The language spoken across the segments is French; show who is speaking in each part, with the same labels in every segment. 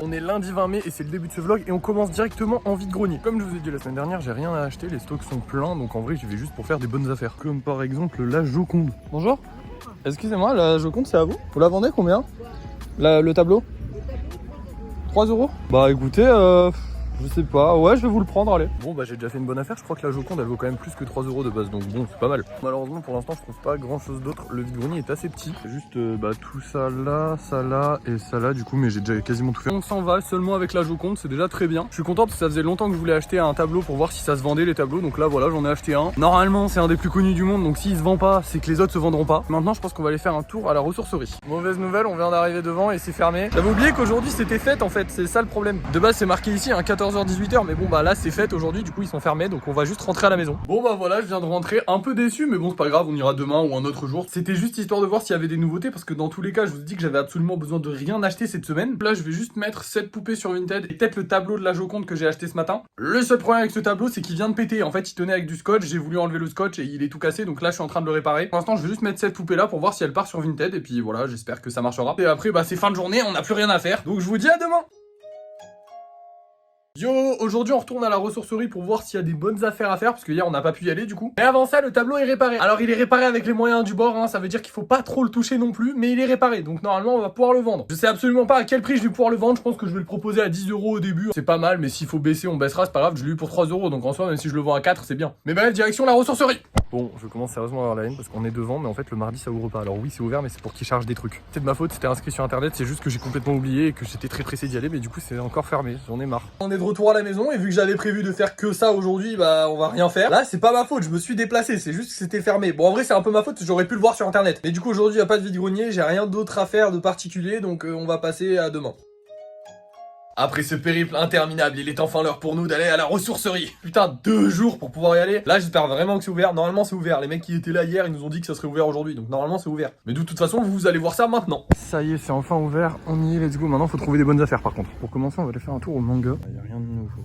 Speaker 1: On est lundi 20 mai et c'est le début de ce vlog et on commence directement en vide-grenier. Comme je vous ai dit la semaine dernière, j'ai rien à acheter, les stocks sont pleins, donc en vrai j'y vais juste pour faire des bonnes affaires. Comme par exemple la Joconde. Bonjour. Excusez-moi, la Joconde c'est à vous? Vous la vendez combien? Le tableau? 3 €? Bah écoutez, je sais pas, ouais je vais vous le prendre, allez. Bon bah j'ai déjà fait une bonne affaire, je crois que la Joconde elle vaut quand même plus que 3 € de base, donc bon c'est pas mal. Malheureusement pour l'instant je trouve pas grand chose d'autre, le vide-grenier est assez petit. C'est juste tout ça là et ça là du coup, mais j'ai déjà quasiment tout fait. On s'en va seulement avec la Joconde, c'est déjà très bien. Je suis content parce que ça faisait longtemps que je voulais acheter un tableau pour voir si ça se vendait les tableaux, donc là voilà j'en ai acheté un. Normalement c'est un des plus connus du monde, donc s'il se vend pas c'est que les autres se vendront pas. Maintenant je pense qu'on va aller faire un tour à la ressourcerie. Mauvaise nouvelle, on vient d'arriver devant et c'est fermé. J'avais oublié qu'aujourd'hui c'était fête en fait, c'est ça le problème. De base c'est marqué ici 14h-18h, mais bon bah là c'est fête aujourd'hui, du coup ils sont fermés, donc on va juste rentrer à la maison. Bon bah voilà, je viens de rentrer un peu déçu, mais bon c'est pas grave, on ira demain ou un autre jour. C'était juste histoire de voir s'il y avait des nouveautés, parce que dans tous les cas je vous dis que j'avais absolument besoin de rien acheter cette semaine. Là je vais juste mettre cette poupée sur Vinted et peut-être le tableau de la Joconde que j'ai acheté ce matin. Le seul problème avec ce tableau c'est qu'il vient de péter, en fait il tenait avec du scotch, j'ai voulu enlever le scotch et il est tout cassé, donc là je suis en train de le réparer. Pour l'instant je vais juste mettre cette poupée là pour voir si elle part sur Vinted et puis voilà, j'espère que ça marchera. Et après bah c'est fin de journée, on n'a plus rien à faire, donc je vous dis à demain. Yo, aujourd'hui on retourne à la ressourcerie pour voir s'il y a des bonnes affaires à faire, parce que hier on n'a pas pu y aller du coup. Mais avant ça le tableau est réparé. Alors il est réparé avec les moyens du bord, hein, ça veut dire qu'il faut pas trop le toucher non plus, mais il est réparé, donc normalement on va pouvoir le vendre. Je sais absolument pas à quel prix je vais pouvoir le vendre, je pense que je vais le proposer à 10 € au début. C'est pas mal, mais s'il faut baisser on baissera, c'est pas grave, je l'ai eu pour 3 €, donc en soi même si je le vends à 4 c'est bien. Mais bref, direction la ressourcerie. Bon, je commence sérieusement à avoir la haine parce qu'on est devant, mais en fait le mardi ça ouvre pas. Alors oui c'est ouvert, mais c'est pour qu'ils chargent des trucs. C'est de ma faute, c'était inscrit sur internet, c'est juste que j'ai complètement oublié et que j'étais très pressé d'y aller, mais du coup c'est encore fermé, j'en ai marre. On est de retour à la maison et vu que j'avais prévu de faire que ça aujourd'hui, bah on va rien faire. Là c'est pas ma faute, je me suis déplacé, c'est juste que c'était fermé. Bon en vrai c'est un peu ma faute, j'aurais pu le voir sur internet. Mais du coup aujourd'hui y a pas de vide-grenier, j'ai rien d'autre à faire de particulier, donc on va passer à demain. Après ce périple interminable, il est enfin l'heure pour nous d'aller à la ressourcerie. Putain, 2 jours pour pouvoir y aller. Là, j'espère vraiment que c'est ouvert. Normalement, c'est ouvert. Les mecs qui étaient là hier, ils nous ont dit que ça serait ouvert aujourd'hui. Donc normalement, c'est ouvert. Mais de toute façon, vous allez voir ça maintenant. Ça y est, c'est enfin ouvert. On y est, let's go. Maintenant, faut trouver des bonnes affaires par contre. Pour commencer, on va aller faire un tour au manga. Il y a rien de nouveau.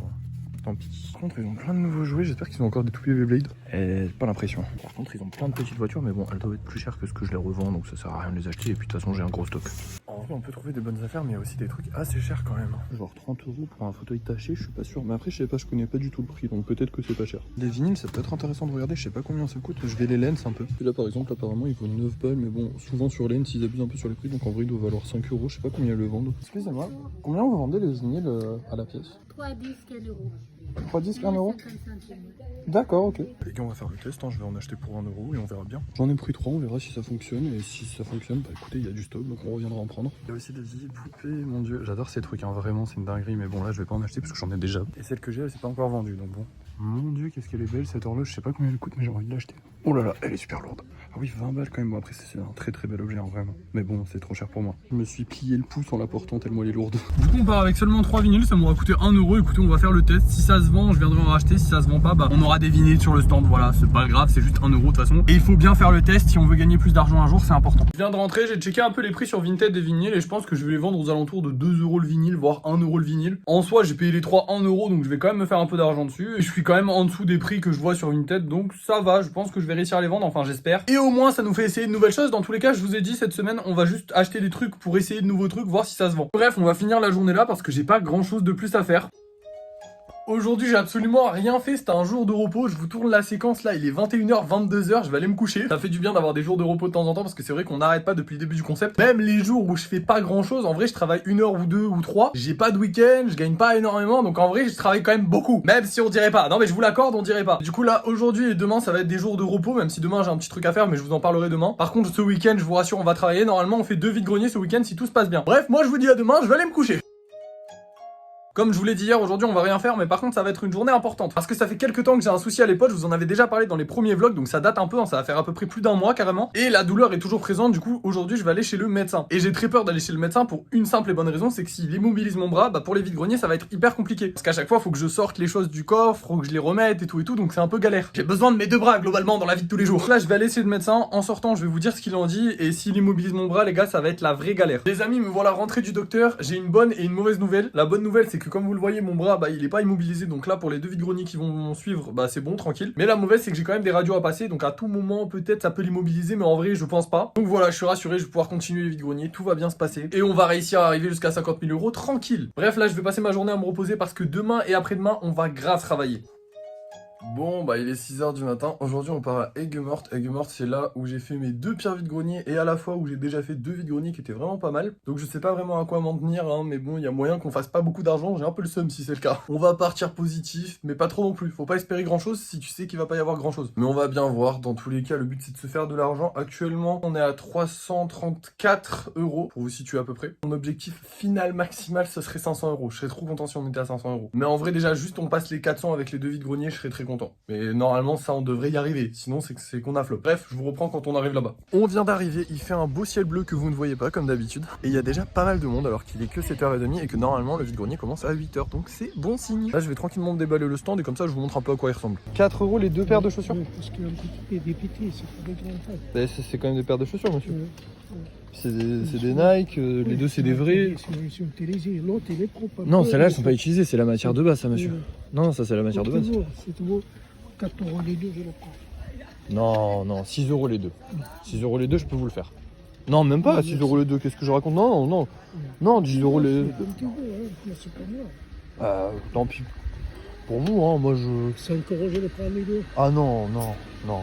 Speaker 1: Tant pis. Par contre, ils ont plein de nouveaux jouets. J'espère qu'ils ont encore des toupées Beyblade. Et pas l'impression. Par contre, ils ont plein de petites voitures, mais bon, elles doivent être plus chères que ce que je les revends, donc ça sert à rien de les acheter. Et puis de toute façon, j'ai un gros stock. En vrai, on peut trouver des bonnes affaires, mais il y a aussi des trucs assez chers quand même. Genre 30 € pour un fauteuil taché, je suis pas sûr. Mais après, je sais pas, je connais pas du tout le prix, donc peut-être que c'est pas cher. Les vinyles, ça peut être intéressant de regarder. Je sais pas combien ça coûte. Je vais les lens un peu. Et là, par exemple, apparemment, il vaut 9 balles, mais bon, souvent sur lens, ils abusent un peu sur les prix, donc en vrai, il doit valoir 5 €. Je sais pas combien ils le vendent. Excusez-moi, combien vous vendez les vinyles à la pièce?
Speaker 2: 3 disques 1 €.
Speaker 1: 3 disques 1 €?
Speaker 2: 50 centimes.
Speaker 1: D'accord, ok. Les gars, on va faire le test, hein. Je vais en acheter pour 1 € et on verra bien. J'en ai pris 3, on verra si ça fonctionne. Et si ça fonctionne, bah écoutez, il y a du stock, donc on reviendra en prendre. Il y a aussi des vieilles poupées, mon dieu. J'adore ces trucs, hein. Vraiment, c'est une dinguerie. Mais bon, là, je vais pas en acheter parce que j'en ai déjà. Et celle que j'ai, elle s'est pas encore vendue, donc bon. Mon dieu, qu'est-ce qu'elle est belle cette horloge. Je sais pas combien elle coûte, mais j'ai envie de l'acheter. Oh là là, elle est super lourde. Ah oui, 20 balles quand même. Bon, après, c'est un très très bel objet, hein, vraiment. Mais bon, c'est trop cher pour moi. Je me suis plié le pouce en la portant tellement elle est lourde. Du coup, on part avec seulement 3 vinyles. Ça m'aura coûté 1 €. Écoutez, on va faire le test. Si ça se vend, je viendrai en racheter. Si ça se vend pas, bah on aura des vinyles sur le stand. Voilà, c'est pas grave, c'est juste 1 € de toute façon. Et il faut bien faire le test si on veut gagner plus d'argent un jour, c'est important. Je viens de rentrer, j'ai checké un peu les prix sur Vinted des vinyles et je pense que je vais les vendre aux alentours de 2 € le vinyle, voire 1 € le vinyle. En soi, j'ai payé les 3 1 €, donc je vais quand même me faire un peu d'argent dessus. Et je suis quand même en dessous des prix que je vois sur Vinted, donc ça va, je pense que je vais réussir à les vendre, enfin j'espère. Et au moins ça nous fait essayer de nouvelles choses. Dans tous les cas, je vous ai dit, cette semaine, on va juste acheter des trucs pour essayer de nouveaux trucs, voir si ça se vend. Bref, on va finir la journée là parce que j'ai pas grand chose de plus à faire. Aujourd'hui j'ai absolument rien fait, c'était un jour de repos, je vous tourne la séquence là, il est 21h, 22h, je vais aller me coucher. Ça fait du bien d'avoir des jours de repos de temps en temps parce que c'est vrai qu'on n'arrête pas depuis le début du concept. Même les jours où je fais pas grand chose, en vrai je travaille 1 heure ou 2 ou 3, j'ai pas de week-end, je gagne pas énormément, donc en vrai je travaille quand même beaucoup. Même si on dirait pas, non mais je vous l'accorde, on dirait pas. Du coup là, aujourd'hui et demain ça va être des jours de repos, même si demain j'ai un petit truc à faire, mais je vous en parlerai demain. Par contre ce week-end, je vous rassure, on va travailler, normalement on fait 2 vide-greniers ce week-end si tout se passe bien. Bref, moi je vous dis à demain, je vais aller me coucher. Comme je vous l'ai dit hier, aujourd'hui on va rien faire, mais par contre ça va être une journée importante. Parce que ça fait quelques temps que j'ai un souci à l'épaule, je vous en avais déjà parlé dans les premiers vlogs, donc ça date un peu, hein, ça va faire à peu près plus d'1 mois carrément. Et la douleur est toujours présente, du coup aujourd'hui je vais aller chez le médecin. Et j'ai très peur d'aller chez le médecin pour une simple et bonne raison, c'est que s'il immobilise mon bras, bah pour les vide-greniers ça va être hyper compliqué. Parce qu'à chaque fois faut que je sorte les choses du coffre, faut que je les remette et tout, donc c'est un peu galère. J'ai besoin de mes 2 bras globalement dans la vie de tous les jours. Là je vais aller chez le médecin, en sortant je vais vous dire ce qu'il en dit, et s'il immobilise mon bras les gars ça va être la vraie galère. Les amis, me voilà rentré du docteur, j'ai une bonne et une mauvaise nouvelle. La bonne nouvelle c'est que comme vous le voyez, mon bras, bah, il est pas immobilisé. Donc là, pour les 2 vide-greniers qui vont suivre, bah, c'est bon, tranquille. Mais la mauvaise, c'est que j'ai quand même des radios à passer. Donc à tout moment, peut-être ça peut l'immobiliser, mais en vrai, je pense pas. Donc voilà, je suis rassuré, je vais pouvoir continuer les vide-greniers. Tout va bien se passer. Et on va réussir à arriver jusqu'à 50 000 € tranquille. Bref, là, je vais passer ma journée à me reposer parce que demain et après-demain, on va grave travailler. Bon, bah il est 6h du matin. Aujourd'hui, on part à Aigues-Mortes. Aigues-Mortes, c'est là où j'ai fait mes 2 pires vide-greniers et à la fois où j'ai déjà fait 2 vide-greniers qui étaient vraiment pas mal. Donc je sais pas vraiment à quoi m'en tenir, hein, mais bon, il y a moyen qu'on fasse pas beaucoup d'argent. J'ai un peu le seum si c'est le cas. On va partir positif, mais pas trop non plus. Faut pas espérer grand chose si tu sais qu'il va pas y avoir grand chose. Mais on va bien voir. Dans tous les cas, le but c'est de se faire de l'argent. Actuellement, on est à 334 € pour vous situer à peu près. Mon objectif final maximal, ce serait 500 €. Je serais trop content si on était à 500 €. Mais en vrai, déjà, juste on passe les 400 avec les 2 vide-greniers, je serais très content. Mais normalement, ça, on devrait y arriver. Sinon, c'est qu'on a flop. Bref, je vous reprends quand on arrive là-bas. On vient d'arriver. Il fait un beau ciel bleu que vous ne voyez pas, comme d'habitude. Et il y a déjà pas mal de monde, alors qu'il est que 7h30 et que normalement, le vide-grenier commence à 8h. Donc, c'est bon signe. Là, je vais tranquillement me déballer le stand et comme ça, je vous montre un peu à quoi il ressemble. 4 € les 2 paires de chaussures?
Speaker 2: Parce qu'il y a un petit peu des petits, c'est pas des grands.
Speaker 1: C'est quand même des paires de chaussures, monsieur. C'est des Nike, les deux c'est des vrais.
Speaker 2: C'est utilisé, l'autre il est propre.
Speaker 1: Non, celles-là elles sont pas utilisées, c'est la matière de base, ça, monsieur. Non, ça c'est la matière de base.
Speaker 2: C'est toujours 4 € les deux, je le prends.
Speaker 1: Non, non, 6 € les deux. 6 € les deux, je peux vous le faire. Non, même pas 6 € les deux, qu'est-ce que je raconte? Non, non, non, 10 € les deux.
Speaker 2: C'est pas moi.
Speaker 1: Tant pis. Pour vous, hein, moi je.
Speaker 2: 5 € je le prends les deux.
Speaker 1: Ah non, non, non,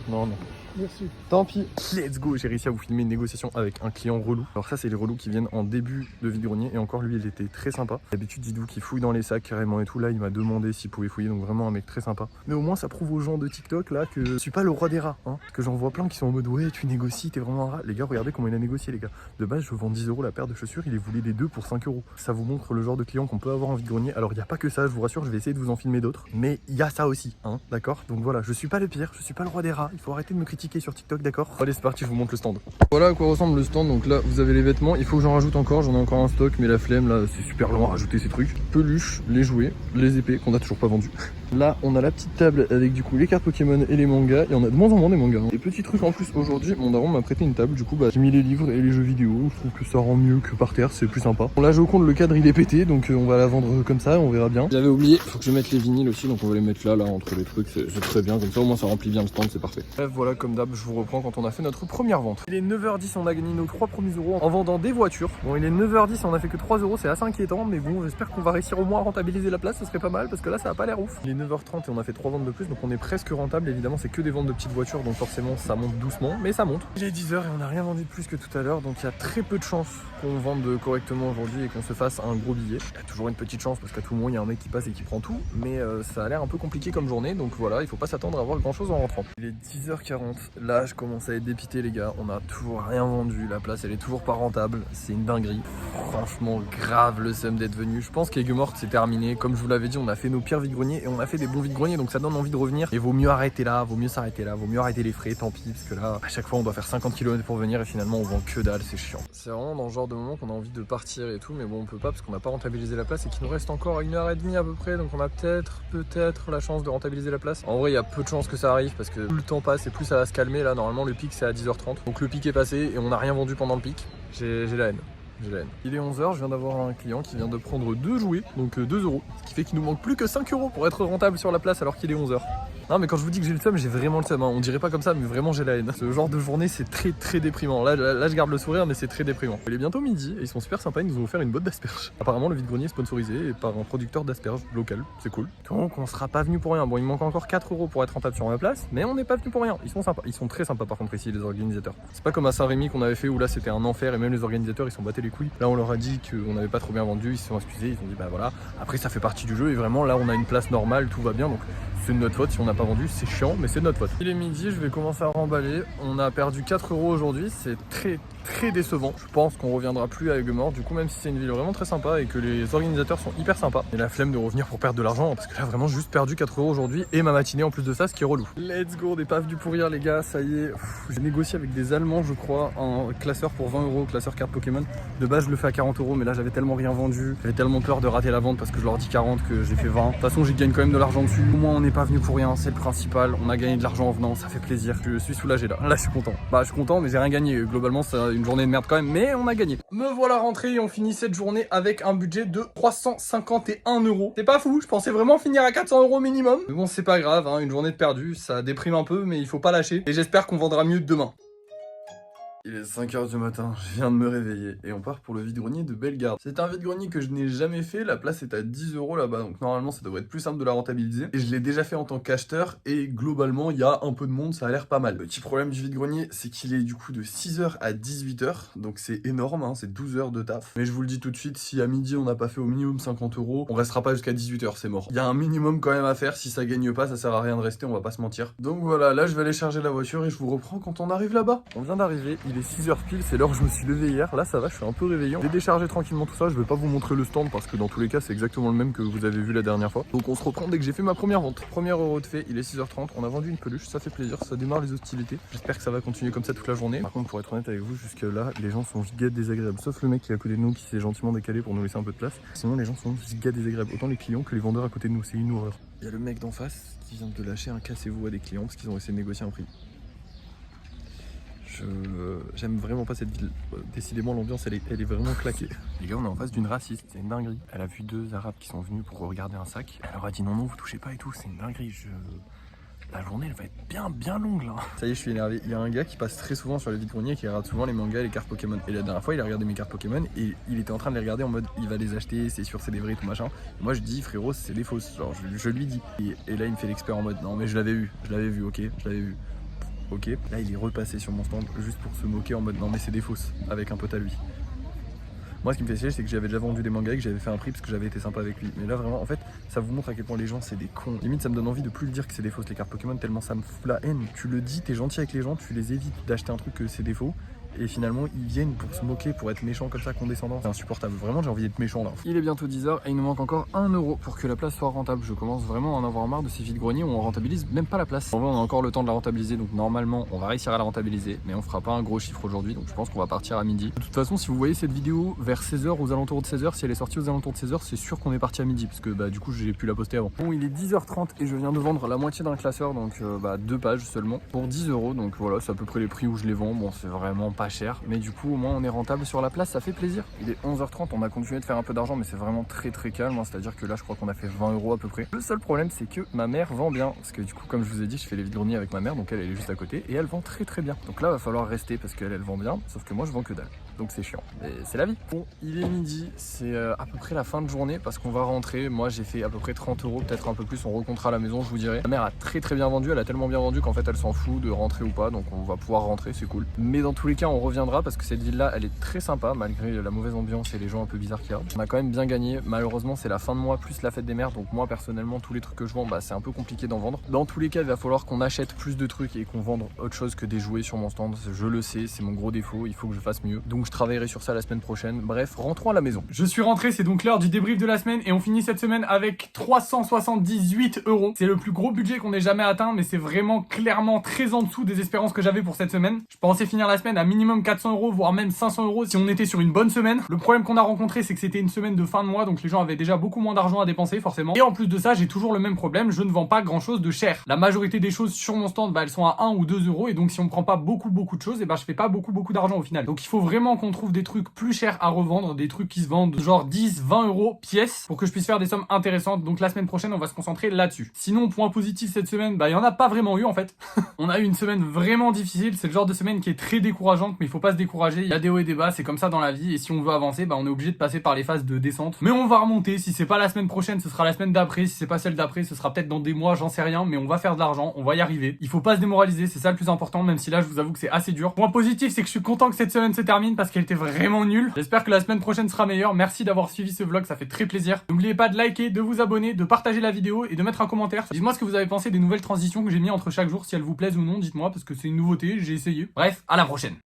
Speaker 1: non, non.
Speaker 2: Merci.
Speaker 1: Tant pis. Let's go, j'ai réussi à vous filmer une négociation avec un client relou. Alors ça c'est les relous qui viennent en début de vide-grenier et encore lui il était très sympa. D'habitude Didou qui fouille dans les sacs carrément et tout, là il m'a demandé s'il pouvait fouiller, donc vraiment un mec très sympa. Mais au moins ça prouve aux gens de TikTok là que je suis pas le roi des rats, hein. Parce que j'en vois plein qui sont en mode ouais tu négocies, t'es vraiment un rat. Les gars regardez comment il a négocié les gars. De base je vends 10 € la paire de chaussures, il les voulait les deux pour 5 €. Ça vous montre le genre de client qu'on peut avoir en vide-grenier. Alors il n'y a pas que ça, je vous rassure, je vais essayer de vous en filmer d'autres. Mais il y a ça aussi, hein, d'accord. Donc voilà, je suis pas le pire, je suis pas le roi des rats. Il faut arrêter de me critiquer sur TikTok, d'accord. Allez c'est parti, je vous montre le stand. Voilà à quoi ressemble le stand, donc là vous avez les vêtements, il faut que j'en rajoute encore, j'en ai encore un stock mais la flemme là c'est super long à rajouter ces trucs. Peluche, les jouets, les épées qu'on a toujours pas vendues. Là on a la petite table avec du coup les cartes Pokémon et les mangas, et on a de moins en moins des mangas. Et petit truc en plus aujourd'hui, mon daron m'a prêté une table, du coup bah j'ai mis les livres et les jeux vidéo, je trouve que ça rend mieux que par terre, c'est plus sympa. Bon là Joconde le cadre il est pété donc on va la vendre comme ça, on verra bien. J'avais oublié, faut que je mette les vinyles aussi donc on va les mettre là entre les trucs, c'est très bien, comme ça au moins ça remplit bien le stand, c'est parfait. Bref voilà comme d'hab, je vous reprends quand on a fait notre première vente. Il est 9h10, on a gagné nos 3 premiers euros en vendant des voitures. Bon il est 9h10, on a fait que 3 €, c'est assez inquiétant mais bon j'espère qu'on va réussir au moins à rentabiliser la place, ce serait pas mal parce que là ça a pas l'air ouf. Il est 9h30 et on a fait 3 ventes de plus donc on est presque rentable, évidemment c'est que des ventes de petites voitures donc forcément ça monte doucement mais ça monte. Il est 10h et on n'a rien vendu de plus que tout à l'heure donc il y a très peu de chances qu'on vende correctement aujourd'hui et qu'on se fasse un gros billet. Il y a toujours une petite chance parce qu'à tout moment il y a un mec qui passe et qui prend tout mais ça a l'air un peu compliqué comme journée donc voilà, il faut pas s'attendre à voir grand chose en rentrant. Il est 10h40, là je commence à être dépité les gars, on a toujours rien vendu, la place elle est toujours pas rentable, c'est une dinguerie. Franchement grave le seum d'être venu. Je pense qu'Aigues-Mortes c'est terminé, comme je vous l'avais dit on a fait nos pires vide-greniers et on a fait des bons vide-greniers donc ça donne envie de revenir et vaut mieux arrêter là, vaut mieux s'arrêter là, vaut mieux arrêter les frais, tant pis parce que là à chaque fois on doit faire 50 km pour venir et finalement on vend que dalle, c'est chiant. C'est vraiment dans ce genre de moment qu'on a envie de partir et tout mais bon on peut pas parce qu'on n'a pas rentabilisé la place et qu'il nous reste encore 1h30 à peu près donc on a peut-être la chance de rentabiliser la place. En vrai il y a peu de chances que ça arrive parce que plus le temps passe et plus ça va se calmer. Là normalement le pic c'est à 10h30 donc le pic est passé et on n'a rien vendu pendant le pic. J'ai la haine. Il est 11h, je viens d'avoir un client qui vient de prendre 2 jouets, donc 2 €. Ce qui fait qu'il nous manque plus que 5 € pour être rentable sur la place alors qu'il est 11h. Non mais quand je vous dis que j'ai le seum, j'ai vraiment le seum, hein. On dirait pas comme ça mais vraiment j'ai la haine. Ce genre de journée c'est très déprimant. Là je garde le sourire mais c'est très déprimant. Il est bientôt midi et ils sont super sympas, ils nous ont offert une botte d'asperges. Apparemment le vide-grenier est sponsorisé par un producteur d'asperges local, c'est cool. Donc on sera pas venu pour rien. Bon il manque encore 4 € pour être rentable sur la place, mais on n'est pas venu pour rien. Ils sont sympas, ils sont très sympas par contre ici les organisateurs. C'est pas comme à Saint-Rémy qu'on avait fait où là c'était un enfer et même les organisateurs ils sont battés les couilles. Là on leur a dit qu'on n'avait pas trop bien vendu, ils se sont excusés, ils ont dit bah voilà, après ça fait partie du jeu et vraiment là on a une place normale, tout va bien donc c'est de notre faute si on n'a pas vendu, c'est chiant mais c'est de notre faute. Il est midi, je vais commencer à remballer, on a perdu 4 € aujourd'hui, c'est très décevant. Je pense qu'on reviendra plus à Aigues-Mortes, du coup même si c'est une ville vraiment très sympa et que les organisateurs sont hyper sympas. Et la flemme de revenir pour perdre de l'argent parce que là vraiment juste perdu 4 € aujourd'hui et ma matinée en plus de ça, ce qui est relou. Let's go, on n'est pas venu pour rire les gars, ça y est. J'ai négocié avec des Allemands je crois un classeur pour 20 €, classeur carte Pokémon. De base je le fais à 40 € mais là j'avais tellement rien vendu, j'avais tellement peur de rater la vente parce que je leur dis 40 que j'ai fait 20. De toute façon j'y gagne quand même de l'argent dessus, au moins on n'est pas venu pour rien, c'est le principal. On a gagné de l'argent en venant, ça fait plaisir. Je suis soulagé là. Là, je suis content. Bah, je suis content, mais j'ai rien gagné. Globalement, c'est une journée de merde quand même, mais on a gagné. Me voilà rentré et on finit cette journée avec un budget de 351 €. C'est pas fou, je pensais vraiment finir à 400 € minimum. Mais bon, c'est pas grave, hein, une journée de perdu, ça déprime un peu, mais il faut pas lâcher. Et j'espère qu'on vendra mieux demain. Il est 5 h du matin, je viens de me réveiller et on part pour le vide-grenier de Bellegarde. C'est un vide-grenier que je n'ai jamais fait, la place est à 10 € là-bas, donc normalement ça devrait être plus simple de la rentabiliser. Et je l'ai déjà fait en tant qu'acheteur et globalement il y a un peu de monde, ça a l'air pas mal. Petit problème du vide-grenier, c'est qu'il est du coup de 6 h à 18 h, donc c'est énorme, hein, c'est 12 heures de taf. Mais je vous le dis tout de suite, si à midi on n'a pas fait au minimum 50 €, on restera pas jusqu'à 18 h, c'est mort. Il y a un minimum quand même à faire, si ça gagne pas, ça sert à rien de rester, on va pas se mentir. Donc voilà, là je vais aller charger la voiture et je vous reprends quand on arrive là-bas. On vient d'arriver, il est 6 h pile, c'est l'heure où je me suis levé hier. Là ça va, je suis un peu réveillé. Je vais décharger tranquillement tout ça, je vais pas vous montrer le stand parce que dans tous les cas c'est exactement le même que vous avez vu la dernière fois. Donc on se reprend dès que j'ai fait ma première vente. Premier euro de fait, il est 6 h 30, on a vendu une peluche, ça fait plaisir, ça démarre les hostilités. J'espère que ça va continuer comme ça toute la journée. Par contre pour être honnête avec vous, jusque là les gens sont giga désagréables, sauf le mec qui est à côté de nous qui s'est gentiment décalé pour nous laisser un peu de place. Sinon les gens sont giga désagréables, autant les clients que les vendeurs à côté de nous, c'est une horreur. Il y a le mec d'en face qui vient de lâcher un cassez-vous à des clients parce qu'ils ont essayé de négocier un prix. J'aime vraiment pas cette ville. Décidément l'ambiance elle est vraiment claquée. Les gars, on est en face d'une raciste, c'est une dinguerie. Elle a vu deux arabes qui sont venus pour regarder un sac. Elle leur a dit non vous touchez pas et tout, c'est une dinguerie. La journée elle va être bien longue là. Ça y est, je suis énervé. Il y a un gars qui passe très souvent sur les vide-greniers qui regarde souvent les mangas et les cartes Pokémon. Et la dernière fois il a regardé mes cartes Pokémon et il était en train de les regarder en mode il va les acheter, c'est sûr c'est des vrais tout machin. Et moi je dis frérot c'est des fausses, genre je lui dis. Et là il me fait l'expert en mode non mais je l'avais vu, ok, je l'avais vu. Ok, là il est repassé sur mon stand juste pour se moquer en mode non mais c'est des fausses avec un pote à lui. Moi ce qui me fait chier c'est que j'avais déjà vendu des mangas et que j'avais fait un prix parce que j'avais été sympa avec lui. Mais là vraiment en fait ça vous montre à quel point les gens c'est des cons. Limite ça me donne envie de plus le dire que c'est des fausses les cartes Pokémon tellement ça me fout la haine. Tu le dis, t'es gentil avec les gens, tu les évites d'acheter un truc que c'est des faux. Et finalement ils viennent pour se moquer, pour être méchants comme ça, condescendants. C'est insupportable, vraiment j'ai envie d'être méchant là. Il est bientôt 10 h et il nous manque encore 1 € pour que la place soit rentable. Je commence vraiment à en avoir marre de ces vides-greniers où on rentabilise même pas la place. En vrai on a encore le temps de la rentabiliser, donc normalement on va réussir à la rentabiliser. Mais on fera pas un gros chiffre aujourd'hui, donc je pense qu'on va partir à midi. De toute façon si vous voyez cette vidéo vers 16 h, aux alentours de 16 h, si elle est sortie aux alentours de 16 h, c'est sûr qu'on est parti à midi. Parce que bah du coup j'ai pu la poster avant. Bon il est 10 h 30 et je viens de vendre la moitié d'un classeur, donc 2 pages seulement, pour 10 €. Donc voilà, c'est à peu près les prix où je les vends. Bon c'est vraiment pas cher, mais du coup au moins on est rentable sur la place, ça fait plaisir. Il est 11 h 30, on a continué de faire un peu d'argent mais c'est vraiment très calme, hein. C'est à dire que là je crois qu'on a fait 20 € à peu près. Le seul problème c'est que ma mère vend bien, parce que du coup comme je vous ai dit je fais les vide-greniers avec ma mère, donc elle est juste à côté et elle vend très bien. Donc là va falloir rester parce qu'elle vend bien, sauf que moi je vends que dalle, donc c'est chiant, mais c'est la vie. Bon il est midi, c'est à peu près la fin de journée parce qu'on va rentrer. Moi j'ai fait à peu près 30 €, peut-être un peu plus, on recomptera à la maison je vous dirai. Ma mère a très bien vendu, elle a tellement bien vendu qu'en fait elle s'en fout de rentrer ou pas, donc on va pouvoir rentrer, c'est cool. Mais dans tous les cas on reviendra parce que cette ville là elle est très sympa malgré la mauvaise ambiance et les gens un peu bizarres qu'il y a. On a quand même bien gagné. Malheureusement c'est la fin de mois plus la fête des mères, donc moi personnellement tous les trucs que je vends c'est un peu compliqué d'en vendre. Dans tous les cas il va falloir qu'on achète plus de trucs et qu'on vende autre chose que des jouets sur mon stand. Je le sais, c'est mon gros défaut, il faut que je fasse mieux. Donc je travaillerai sur ça la semaine prochaine. Bref, rentrons à la maison. Je suis rentré, c'est donc l'heure du débrief de la semaine et on finit cette semaine avec 378 €. C'est le plus gros budget qu'on ait jamais atteint, mais c'est vraiment clairement très en dessous des espérances que j'avais pour cette semaine. Je pensais finir la semaine à minimum 400 €, voire même 500 € si on était sur une bonne semaine. Le problème qu'on a rencontré c'est que c'était une semaine de fin de mois, donc les gens avaient déjà beaucoup moins d'argent à dépenser forcément. Et en plus de ça j'ai toujours le même problème, je ne vends pas grand chose de cher. La majorité des choses sur mon stand elles sont à 1 ou 2 € et donc si on prend pas beaucoup de choses, et je fais pas beaucoup d'argent au final. Donc il faut vraiment qu'on trouve des trucs plus chers à revendre, des trucs qui se vendent genre 10-20 € pièce pour que je puisse faire des sommes intéressantes. Donc la semaine prochaine on va se concentrer là-dessus. Sinon point positif cette semaine, il y en a pas vraiment eu en fait. On a eu une semaine vraiment difficile, c'est le genre de semaine qui est très décourageante, mais il faut pas se décourager, il y a des hauts et des bas, c'est comme ça dans la vie et si on veut avancer, on est obligé de passer par les phases de descente. Mais on va remonter, si c'est pas la semaine prochaine, ce sera la semaine d'après, si c'est pas celle d'après, ce sera peut-être dans des mois, j'en sais rien, mais on va faire de l'argent, on va y arriver. Il faut pas se démoraliser, c'est ça le plus important, même si là je vous avoue que c'est assez dur. Point positif, c'est que je suis content que cette semaine se termine parce qu'elle était vraiment nulle. J'espère que la semaine prochaine sera meilleure. Merci d'avoir suivi ce vlog, ça fait très plaisir. N'oubliez pas de liker, de vous abonner, de partager la vidéo et de mettre un commentaire. Dites-moi ce que vous avez pensé des nouvelles transitions que j'ai mis entre chaque jour, si elles vous plaisent ou non, dites-moi parce que c'est une nouveauté, j'ai essayé. Bref, à la prochaine.